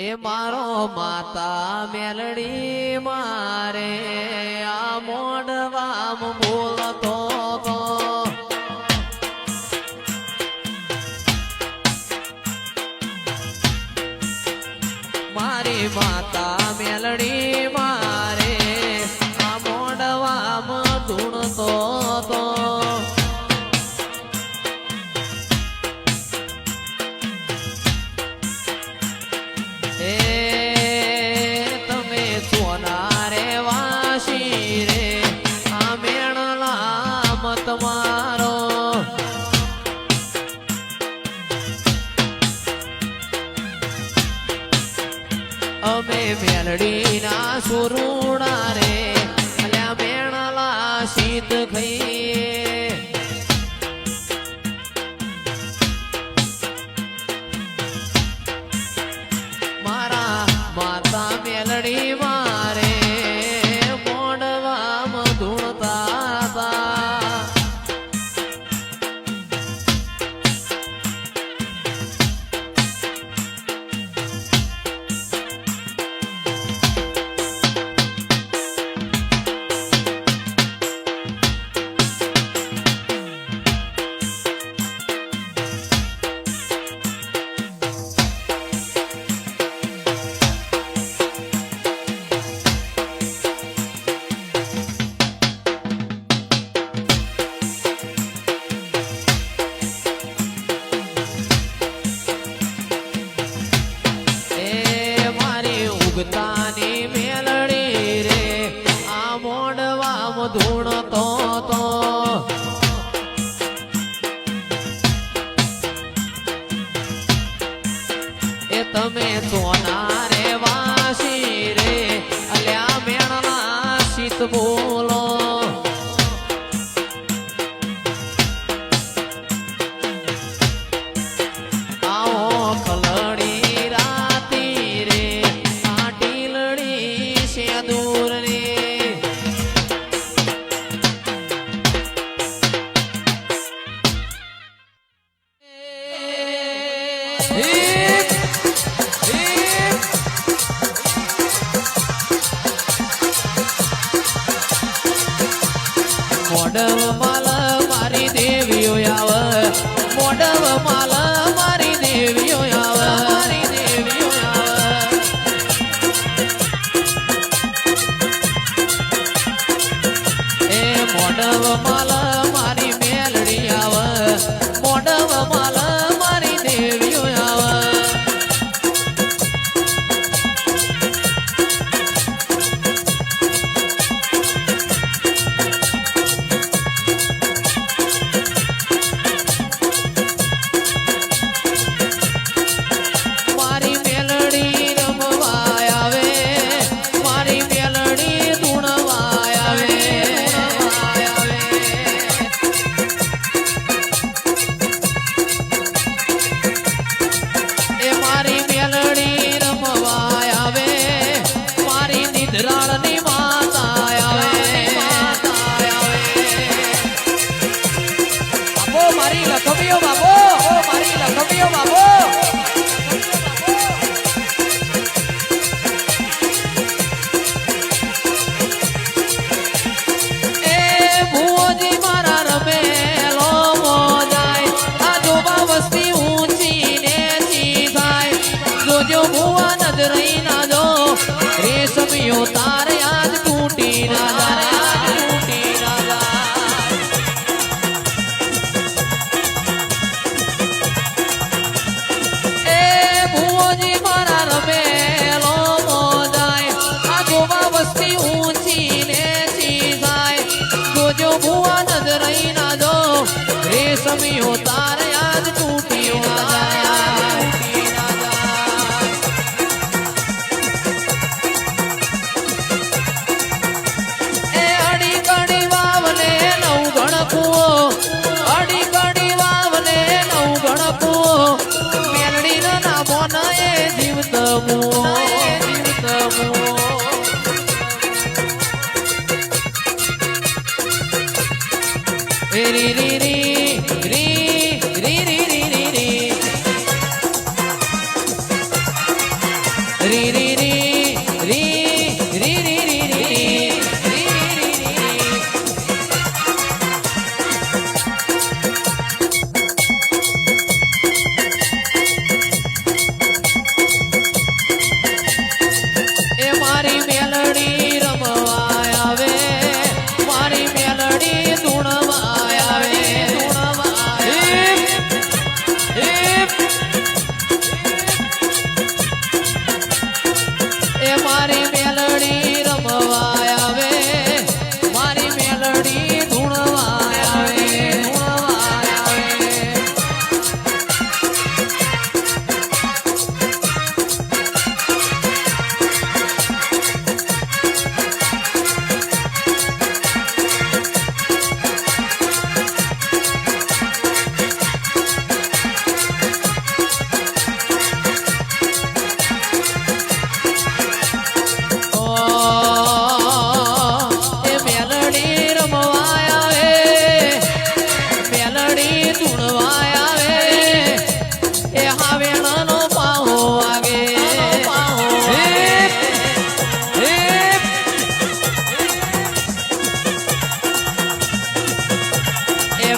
એ મારો માતા મેલડી મારે આ મોડવામ બોલતો તો મારી માતા મેલડી મારે આ મોડવામ ધૂણતો તો તમારો અમે મેલડીના સુરુડા રે અલ્યા મેણલા શીત ખઈએ મારા માતા મેલડી મારે મોડવામ ધૂણતા હતા ઉગતાની મેલડી રે આ મોડવામ ધૂણતો તો એ તમે સોના રે વાસી રે અલ્યા મેણના શીત બોલો આવો કલડી રાતી રે દૂર રે મોડવ માલ મારી દેવીઓ આવે મોડવ માલ મારી દેવીઓ આવે મારી દેવીઓ આવે મોડવ માલ મારી મેલડી આવે મોડવ માલ મારી દેવીઓ આવે મારી મેલડી રમવા આવે મારી મેલડી ધૂણવા આવે મારી મેલડી રમવા આવે મારી નિધરાળની માતા આવે બાબો મારી લખમીઓ બાબો મારી લખમીઓ બાબો એ ભુવોજી મારા રમેલો મોજાય આજોબા વસ્તી ઊંચી જો ભુવા નજરઈ ના જો રેશમિયો તારે આજ તૂટી ના જાય તૂટી ના જાય એ ભુવોજી મારા રમેલો મોજાય આ જોવા વસ્તી ઊંચી ને ચીજાય જોજો ભુવા નજરઈ ના જો રેશમિયો તારે આજ તૂટી ના જાય અડી કડી વાવને નવ ગણકુઓ મેલડી ના મોન એ જીવતમો રી રી રી રી રી રી રી રી રી રી રી રી રી રી રી રી રી એ મારી મેલડી રમવા આવે મારી મેલડી ધૂણવા આવે એ મારી મેલડી રમવા આવે મારી મેલડી ધૂણવા આવે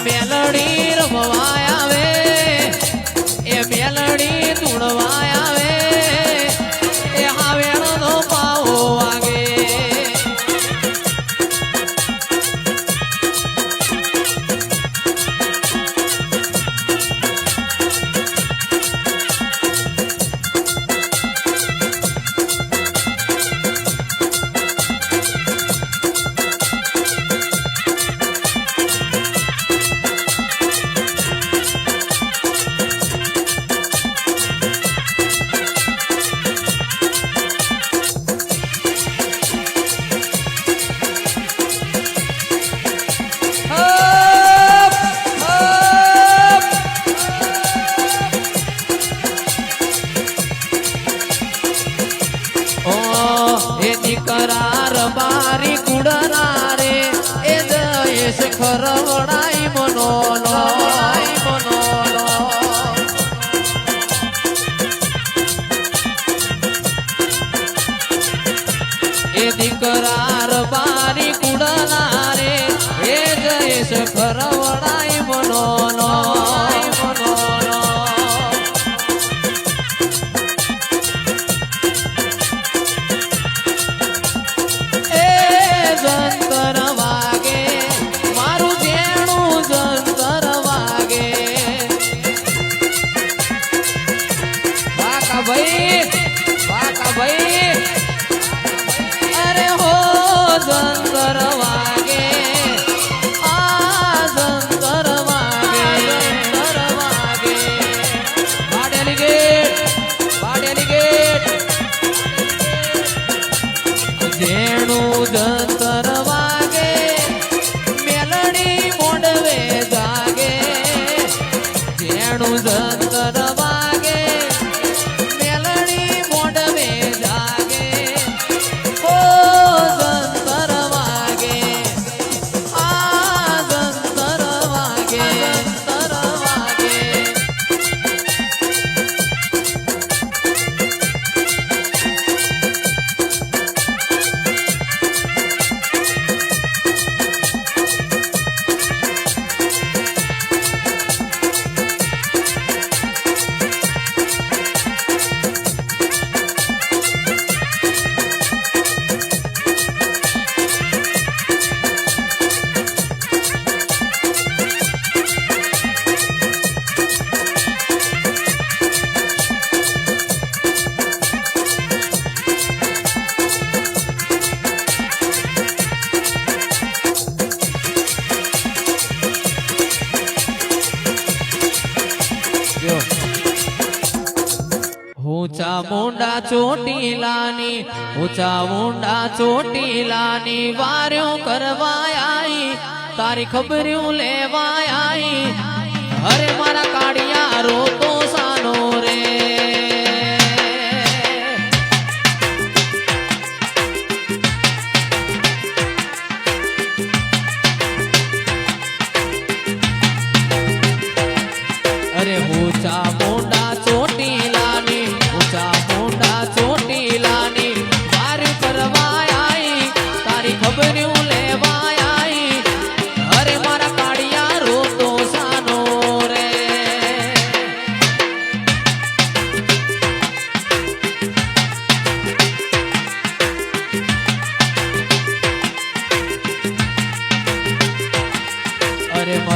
મેલડી રમવા આવે એ મેલડી ધૂણવા આવે એ હાવેણનો પાવો વાગે કરાર બારી કુડના રે એ જયેશ ખરવડાઈ મનોનો એ દીકરાર બારી કુડના રે એ જયેશ ખરવડાઈ મનોનો અરે હો જંતર વાગે આ જંતર વાગે પાડેલી ગેટ જેણું જંતર વાગે મેલડી મોડવે જાગે જેણું જંતર વાગે ઊંચા મુંડા ચોટીલાની વાર્યો કરવા આઈ તારી ખબર્યું લેવા આઈ અરે મારા કાળિયા રોતો સાનો રે અરે ઊંચા મોંડા ચોટીલાની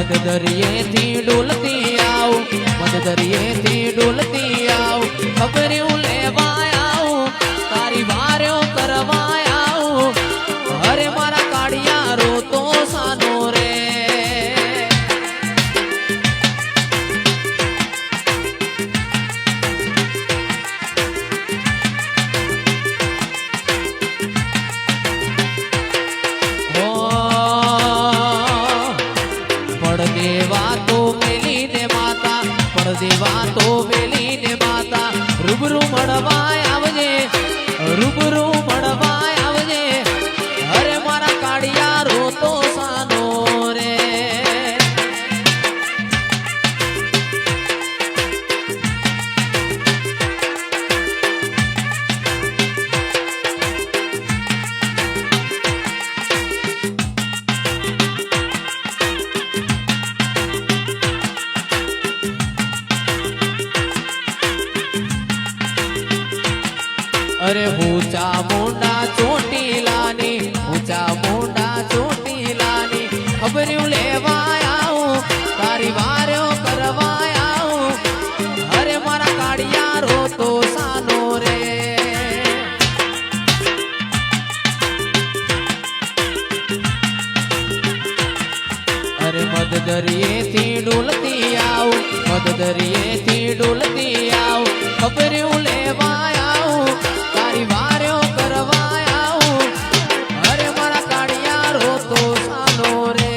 મદ દરિયેથી ડોલતી આવું મદ દરિયેથી ડોલતી આવું ખબર્યું લેવા આવું તારી વાર્યો કરવા આવું અરે મારા કાળિયા રોતો સાનો રે દેવા તો મેલીને માતા રૂબરૂ મળવા આવજે રૂબરૂ મળવા આવજે અરે મારા કાળિયા રોતો સાનો રે અરે ઊંચા મોંડા ચોટીલાની ઊંચા મોંડા ચોટીલાની ખબર્યું લેવા આવું તારી વાર્યો કરવા આવું અરે મારા કાળિયા રોતો સાનો રે અરે મદ દરિયેથી ડોલતી આવું મદ દરિયેથી ડોલતી આવું ખબર્યું લેવા વાર્યો કરવા આવું અરે મારા કાળિયા રોતો સાનો રે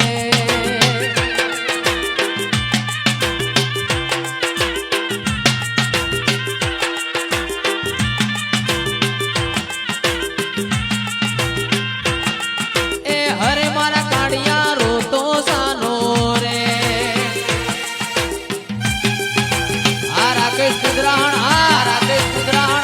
એ હરે મારા કાળિયા રોતો સાનો રે આ રાકેશ કુદરાણ આ રાકેશ કુદરાણ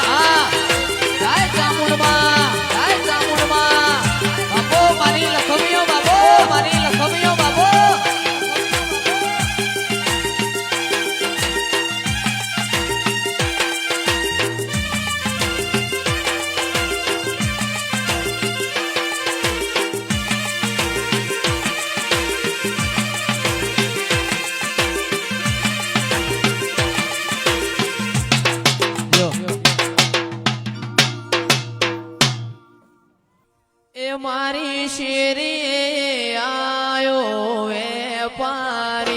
મારી શેરી આયો વેપારી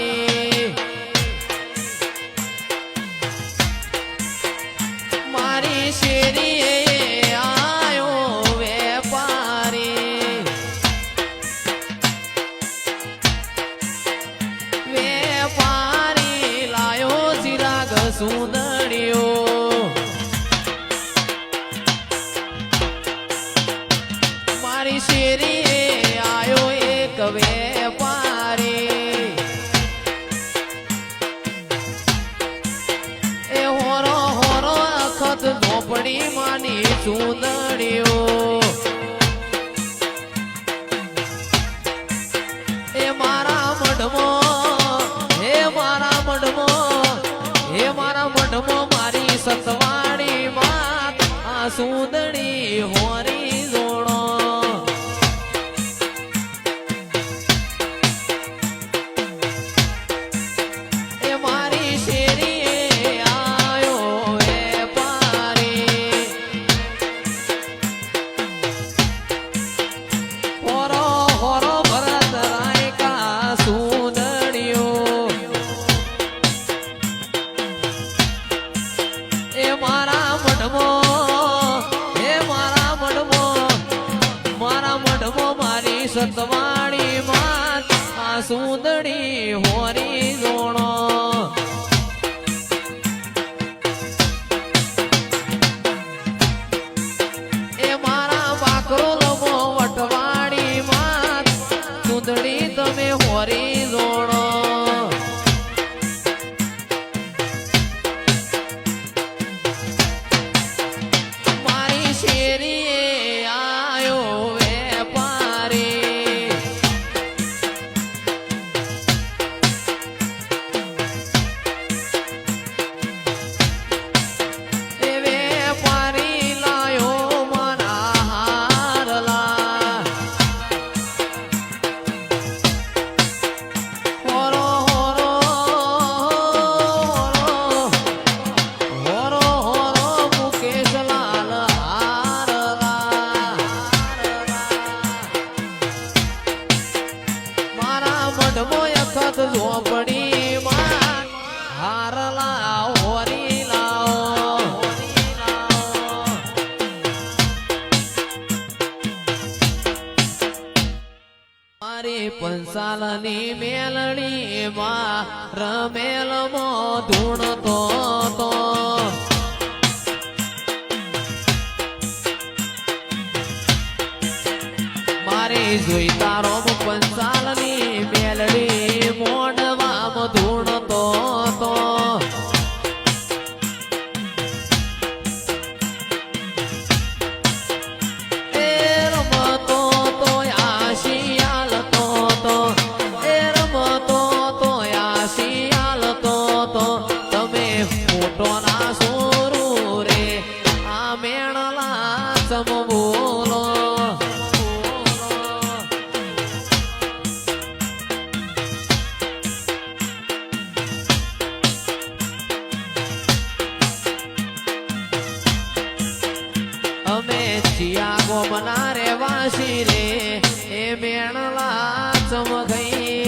મારી શેરી આયો વેપારી વેપારી લાયો ચિરાગ સુંદરિયો મારી શેરી આયો એક વેપારી એ હોરો હોરો અખત ઝોપડી માની ચૂંદડીઓ એ મારા મઢમાં હે મારા મઢમાં હે મારા મઢમાં મારી સતવાડી માત આ સુંદડી હોરી જોડો સતવાણી માં આ સુંદડી હોરી જોણો એ મારા બાકરો લમો વટવાડી માં સુંદડી તમે હોરી જોણો મારી શેરી આયો પંચાલની મેલડીમાં રમેલમો ધૂણતો તો મારે જોઈ તારો પંચાલની મેલડી મોઢવામાં ધૂણતો તો ગોમના રે વાસી રે એ મેણલા ચમગઈ